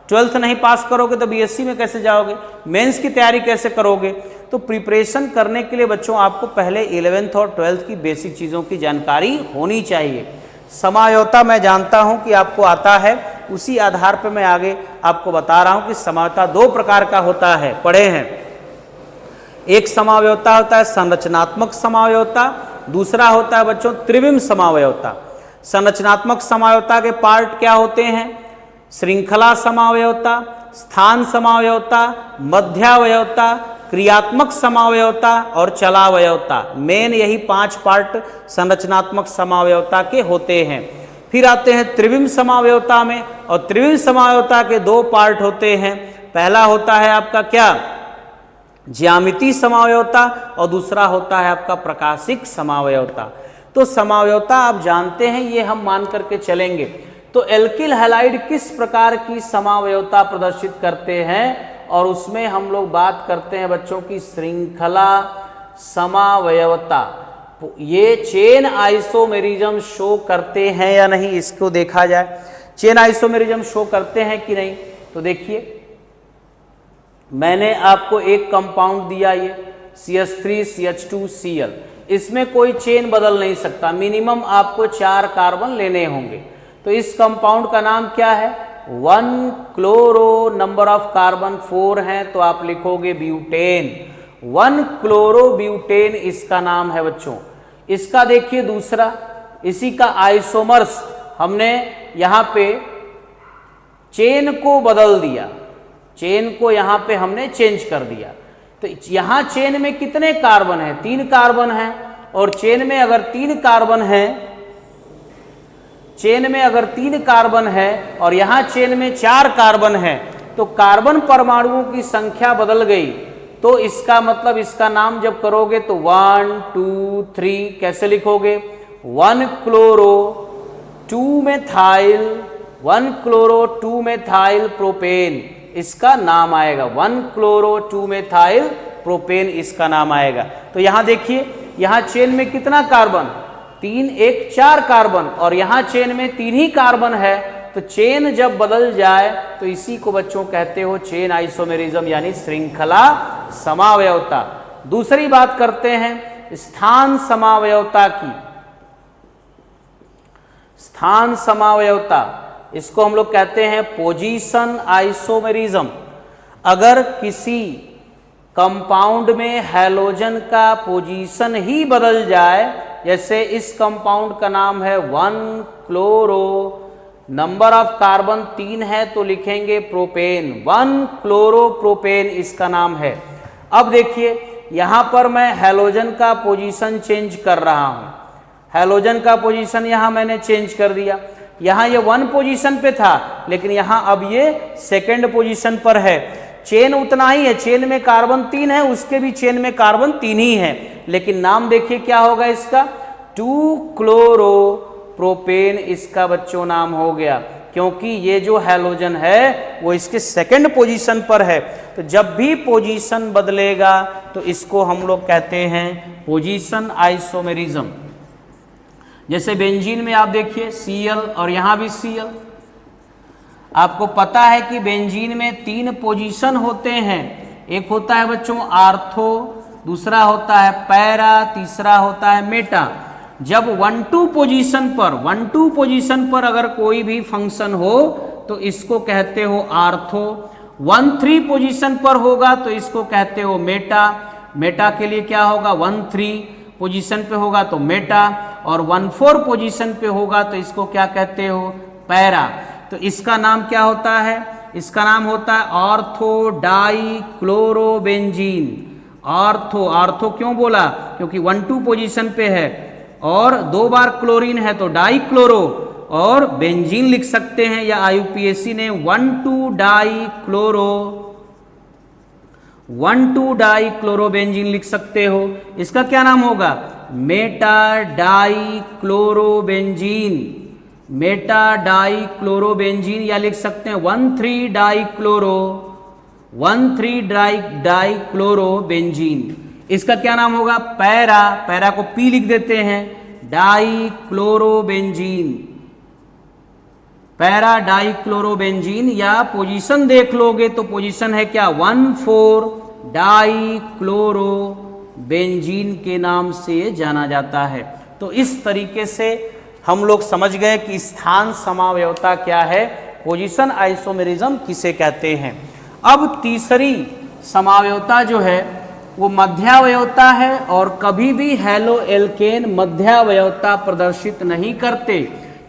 12th नहीं पास करोगे तो बीएससी में कैसे जाओगे, मेंस की तैयारी कैसे करोगे। तो प्रिपरेशन करने के लिए बच्चों आपको पहले 11th और 12th की बेसिक चीज़ों की जानकारी होनी चाहिए। समायोता मैं जानता हूं कि आपको आता है, उसी आधार पर मैं आगे आपको बता रहा हूं कि समायोता 2 प्रकार का होता है, पढ़े हैं। एक समावयवता होता है संरचनात्मक समावयवता, दूसरा होता है बच्चों त्रिविम समावयवता। संरचनात्मक समावयवता के पार्ट क्या होते हैं? श्रृंखला समावयवता, स्थान समावयवता, मध्यावयवता, क्रियात्मक समावयवता और चलावयवता। मेन यही 5 पार्ट संरचनात्मक समावयवता के होते हैं। फिर आते हैं त्रिविम समावयवता में, और त्रिविम समावयवता के 2 पार्ट होते हैं। पहला होता है आपका क्या? ज्यामितीय समावयवता, और दूसरा होता है आपका प्रकाशिक समावयवता। तो समावयवता आप जानते हैं, ये हम मान करके चलेंगे। तो एल्किल हैलाइड किस प्रकार की समावयवता प्रदर्शित करते हैं, और उसमें हम लोग बात करते हैं बच्चों की श्रृंखला समावयवता। ये चेन आइसोमेरिज्म शो करते हैं या नहीं, इसको देखा जाए। चेन आइसोमेरिज्म शो करते हैं कि नहीं, तो देखिए मैंने आपको एक कंपाउंड दिया, ये CH3 CH2 Cl, इसमें कोई चेन बदल नहीं सकता, मिनिमम आपको 4 कार्बन लेने होंगे। तो इस कंपाउंड का नाम क्या है? 1 क्लोरो, नंबर ऑफ कार्बन 4 हैं, तो आप लिखोगे ब्यूटेन। 1 क्लोरो ब्यूटेन इसका नाम है बच्चों। इसका देखिए दूसरा, इसी का आइसोमर्स, हमने यहाँ पे चेन को बदल दिया, चेन को यहाँ पे हमने चेंज कर दिया। तो यहाँ चेन में कितने कार्बन हैं? 3 कार्बन हैं, और चेन में अगर 3 कार्बन है, चेन में अगर 3 कार्बन है और यहाँ चेन में 4 कार्बन है, तो कार्बन परमाणुओं की संख्या बदल गई। तो इसका मतलब, इसका नाम जब करोगे तो 1 2 3 कैसे लिखोगे? 1 chloro 2 methyl, 1 chloro 2 methyl propane इसका नाम आएगा। 1 क्लोरो 2 मेथाइल प्रोपेन इसका नाम आएगा। तो यहाँ देखिए, यहाँ चेन में कितना कार्बन? 3 1 4 कार्बन, और यहाँ चेन में 3 ही कार्बन है। तो चेन जब बदल जाए तो इसी को बच्चों कहते हो चेन आइसोमेरिज्म, यानी श्रृंखला समावयवता। दूसरी बात करते हैं स्थान समावयवता की। स्थान समावयवता, इसको हम लोग कहते हैं पोजीशन आइसोमेरिज्म। अगर किसी कंपाउंड में हैलोजन का पोजीशन ही बदल जाए, जैसे इस कंपाउंड का नाम है 1 क्लोरो, नंबर ऑफ कार्बन 3 है, तो लिखेंगे प्रोपेन, 1 क्लोरो प्रोपेन इसका नाम है। अब देखिए यहाँ पर मैं हैलोजन का पोजीशन चेंज कर रहा हूँ। हैलोजन का पोजीशन यहाँ मैंने चेंज कर दिया। यहाँ ये 1 पोजीशन पे था, लेकिन यहाँ अब ये 2nd पोजीशन पर है। चेन उतना ही है, चेन में कार्बन 3 है, उसके भी चेन में कार्बन 3 ही है, लेकिन नाम देखिए क्या होगा इसका? 2 क्लोरो प्रोपेन इसका बच्चों नाम हो गया, क्योंकि ये जो हैलोजन है वो इसके 2nd पोजीशन पर है। तो जब भी पोजीशन बदलेगा तो इसको हम लोग कहते हैं पोजीशन आइसोमेरिज्म। जैसे बेंजीन में आप देखिए Cl, और यहाँ भी Cl। आपको पता है कि बेंजीन में 3 पोजीशन होते हैं। एक होता है बच्चों आर्थो, दूसरा होता है पैरा, तीसरा होता है मेटा। जब 1-2 पोजीशन पर अगर कोई भी फंक्शन हो तो इसको कहते हो आर्थो। 1-3 पोजीशन पर होगा तो इसको कहते हो मेटा। मेटा के लिए क्या होगा? 1-3 पोजीशन पे होगा तो मेटा, और 1-4 पोजीशन पे होगा तो इसको क्या कहते हो? पैरा। तो इसका नाम क्या होता है? इसका नाम होता है ऑर्थो डाई क्लोरोबेंजीन। ऑर्थो क्यों बोला? क्योंकि 1-2 पोजीशन पे है और 2 बार क्लोरीन है तो डाई क्लोरो, और बेंजीन लिख सकते हैं, या IUPAC ने 1,2 डाई क्लोरो 1,2 डाइक्लोरोबेंजीन लिख सकते हो। इसका क्या नाम होगा? मेटा डाइक्लोरोबेंजीन, मेटा डाइक्लोरोबेंजीन, या लिख सकते हैं 1,3 डाइक्लोरोबेंजीन। इसका क्या नाम होगा? पैरा, पैरा को पी लिख देते हैं, डाइक्लोरोबेंजीन, पैरा डाइक्लोरोबेंजीन। या पोजीशन देख लोगे तो पोजीशन है क्या? 1,4 डाइक्लोरोबेंजीन के नाम से जाना जाता है। तो इस तरीके से हम लोग समझ गए कि स्थान समावयवता क्या है, पोजीशन आइसोमेरिज्म किसे कहते हैं। अब तीसरी समावयवता जो है वो मध्यावयवता है, और कभी भी हैलो एल्केन मध्यावयवता प्रदर्शित नहीं करते,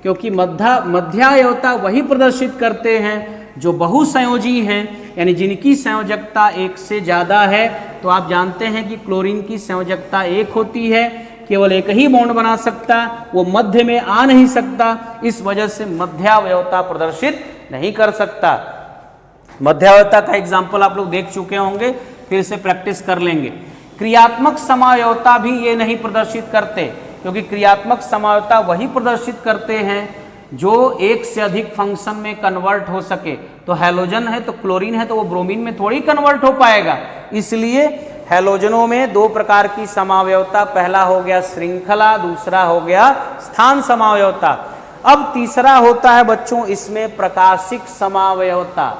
क्योंकि मध्यावयवता वही प्रदर्शित करते हैं जो बहुसंयोजी हैं, यानी जिनकी संयोजकता 1 से ज़्यादा है। तो आप जानते हैं कि क्लोरीन की संयोजकता 1 होती है, केवल एक ही बॉन्ड बना सकता, वो मध्य में आ नहीं सकता, इस वजह से मध्यावयवता प्रदर्शित नहीं कर सकता। मध्यावयवता का एग्जाम्पल आप लोग देख चुके होंगे, फिर से प्रैक्टिस कर लेंगे। क्रियात्मक समावयवता भी ये नहीं प्रदर्शित करते, क्योंकि क्रियात्मक समावयवता वही प्रदर्शित करते हैं जो एक से अधिक फंक्शन में कन्वर्ट हो सके। तो हैलोजन है तो क्लोरीन है तो वो ब्रोमीन में थोड़ी कन्वर्ट हो पाएगा, इसलिए हैलोजनों में 2 प्रकार की समावयवता, पहला हो गया श्रृंखला, दूसरा हो गया स्थान समावयवता। अब तीसरा होता है बच्चों इसमें प्रकाशिक समावयवता।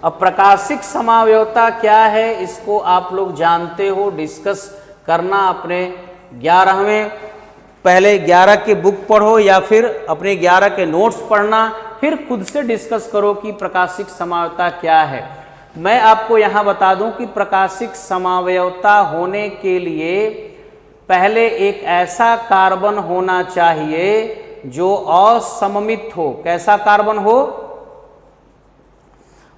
अब प्रकाशिक समावयवता क्या है इसको आप लोग जानते हो, डिस्कस करना अपने 11वें, पहले 11 के बुक पढ़ो या फिर अपने 11 के नोट्स पढ़ना, फिर खुद से डिस्कस करो कि प्रकाशिक समावयवता क्या है। मैं आपको यहाँ बता दूं कि प्रकाशिक समावयवता होने के लिए पहले एक ऐसा कार्बन होना चाहिए जो असममित हो। कैसा कार्बन हो?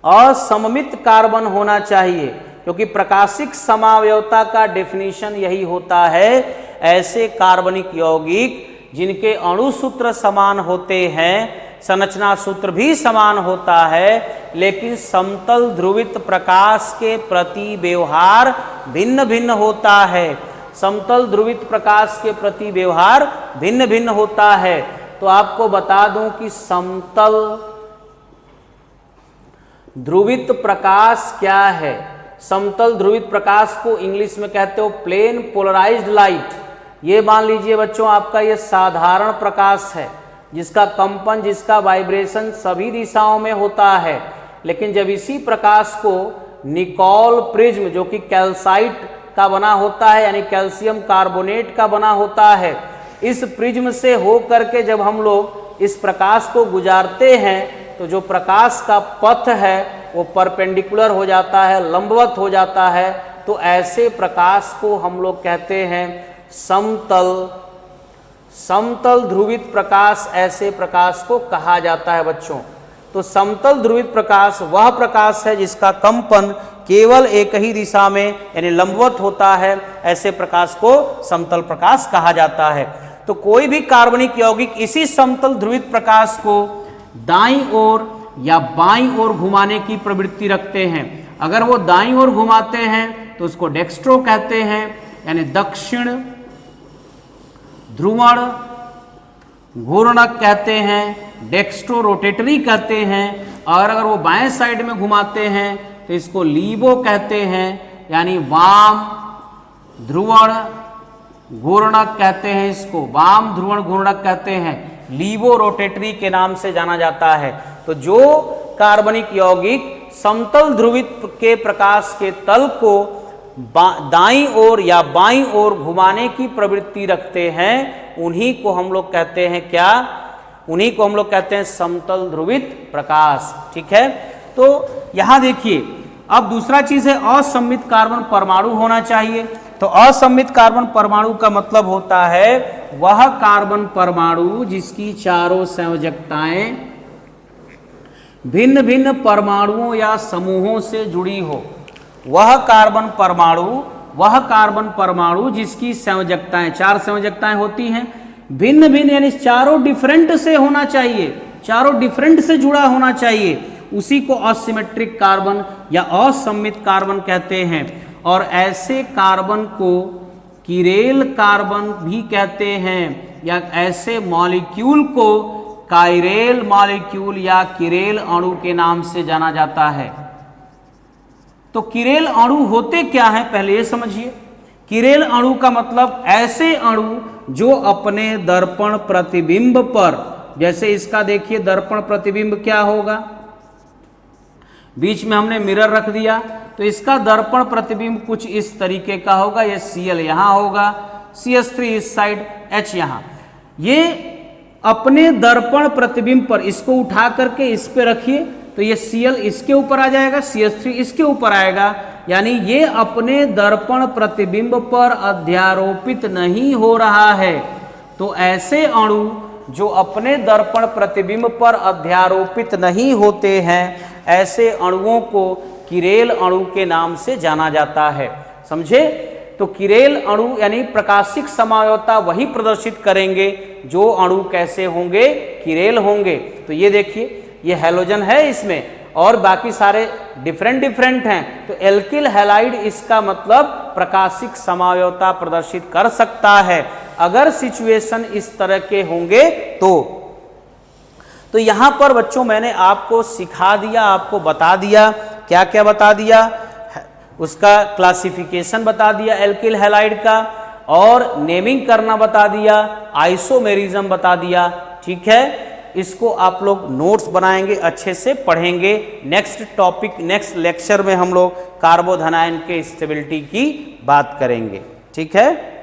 असममित कार्बन होना चाहिए, क्योंकि प्रकाशिक समावयवता का डेफिनेशन यही होता है, ऐसे कार्बनिक यौगिक जिनके अणु सूत्र समान होते हैं, संरचना सूत्र भी समान होता है, लेकिन समतल ध्रुवित प्रकाश के प्रति व्यवहार भिन्न भिन्न होता है। समतल ध्रुवित प्रकाश के प्रति व्यवहार भिन्न भिन्न होता है। तो आपको बता दूं कि समतल ध्रुवित प्रकाश क्या है? समतल ध्रुवित प्रकाश को इंग्लिश में कहते हो प्लेन पोलराइज्ड लाइट। ये मान लीजिए बच्चों आपका ये साधारण प्रकाश है, जिसका कंपन, जिसका वाइब्रेशन सभी दिशाओं में होता है। लेकिन जब इसी प्रकाश को निकोल प्रिज्म, जो कि कैल्साइट का बना होता है, यानी कैल्शियम कार्बोनेट का बना होता है, इस प्रिज्म से हो करके जब हम लोग इस प्रकाश को गुजारते हैं तो जो प्रकाश का पथ है वो परपेंडिकुलर हो जाता है, लंबवत हो जाता है। तो ऐसे प्रकाश को हम लोग कहते हैं समतल ध्रुवित प्रकाश, ऐसे प्रकाश को कहा जाता है बच्चों। तो समतल ध्रुवित प्रकाश वह प्रकाश है जिसका कंपन केवल एक ही दिशा में यानी लंबवत होता है, ऐसे प्रकाश को समतल प्रकाश कहा जाता है। तो कोई भी कार्बनिक यौगिक इसी समतल ध्रुवित प्रकाश को दाईं ओर या बाईं ओर घुमाने की प्रवृत्ति रखते हैं। अगर वो दाईं ओर घुमाते हैं तो उसको डेक्स्ट्रो कहते हैं, यानी दक्षिण ध्रुवण घूर्णक कहते हैं, डेक्स्ट्रो रोटेटरी कहते हैं। और अगर वो बाएं साइड में घुमाते हैं तो इसको लीबो कहते हैं, यानी वाम ध्रुवण घूर्णक कहते हैं, इसको वाम ध्रुवण घूर्णक कहते हैं, लीबो रोटेटरी के नाम से जाना जाता है। तो जो कार्बनिक यौगिक समतल ध्रुवित के प्रकाश के तल को दाईं ओर या बाईं ओर घुमाने की प्रवृत्ति रखते हैं, उन्हीं को हम लोग कहते हैं क्या? उन्हीं को हम लोग कहते हैं समतल ध्रुवित प्रकाश। ठीक है, तो यहां देखिए अब दूसरा चीज है असममित कार्बन परमाणु होना चाहिए। तो असममित कार्बन परमाणु का मतलब होता है वह कार्बन परमाणु जिसकी चारों संयोजकताएं भिन्न भिन्न परमाणुओं या समूहों से जुड़ी हो। वह कार्बन परमाणु जिसकी संयोजकताएं, 4 संयोजकताएं होती हैं, भिन्न भिन्न यानी चारों डिफरेंट से होना चाहिए, चारों डिफरेंट से जुड़ा होना चाहिए। उसी को असिमेट्रिक कार्बन या असममित कार्बन कहते हैं। और ऐसे कार्बन को किरेल कार्बन भी कहते हैं, या ऐसे मॉलिक्यूल को काइरेल मॉलिक्यूल या किरेल अणु के नाम से जाना जाता है। तो किरेल अणु होते क्या हैं, पहले ये समझिए। किरेल अणु का मतलब ऐसे अणु जो अपने दर्पण प्रतिबिंब पर, जैसे इसका देखिए दर्पण प्रतिबिंब क्या होगा, बीच में हमने मिरर रख दिया, तो इसका दर्पण प्रतिबिंब कुछ इस तरीके का होगा। ये Cl यहां होगा, CH3 इस साइड, H यहां। ये अपने दर्पण प्रतिबिंब पर, इसको उठा करके इस पे रखिए तो ये Cl इसके ऊपर आ जाएगा, CH3 इसके ऊपर आएगा, यानी ये अपने दर्पण प्रतिबिंब पर अध्यारोपित नहीं हो रहा है। तो ऐसे अणु जो अपने दर्पण प्रतिबिंब पर अध्यारोपित नहीं होते हैं, ऐसे अणुओं को किरेल अणु के नाम से जाना जाता है। समझे? तो किरेल अणु यानी प्रकाशिक समझौता वही प्रदर्शित करेंगे जो अणु कैसे होंगे, किरेल होंगे। तो ये देखिए, ये हैलोजन है इसमें और बाकी सारे डिफरेंट हैं। तो एल्किल हैलाइड इसका मतलब प्रकाशिक समझौता प्रदर्शित कर सकता है अगर सिचुएशन इस तरह के होंगे तो यहां पर बच्चों मैंने आपको सिखा दिया, आपको बता दिया, क्या क्या बता दिया, उसका क्लासिफिकेशन बता दिया एल्किल हैलाइड का, और नेमिंग करना बता दिया, आइसोमेरिज्म बता दिया। ठीक है, इसको आप लोग नोट्स बनाएंगे, अच्छे से पढ़ेंगे। नेक्स्ट टॉपिक, नेक्स्ट लेक्चर में हम लोग कार्बोधनाइन के स्टेबिलिटी की बात करेंगे। ठीक है।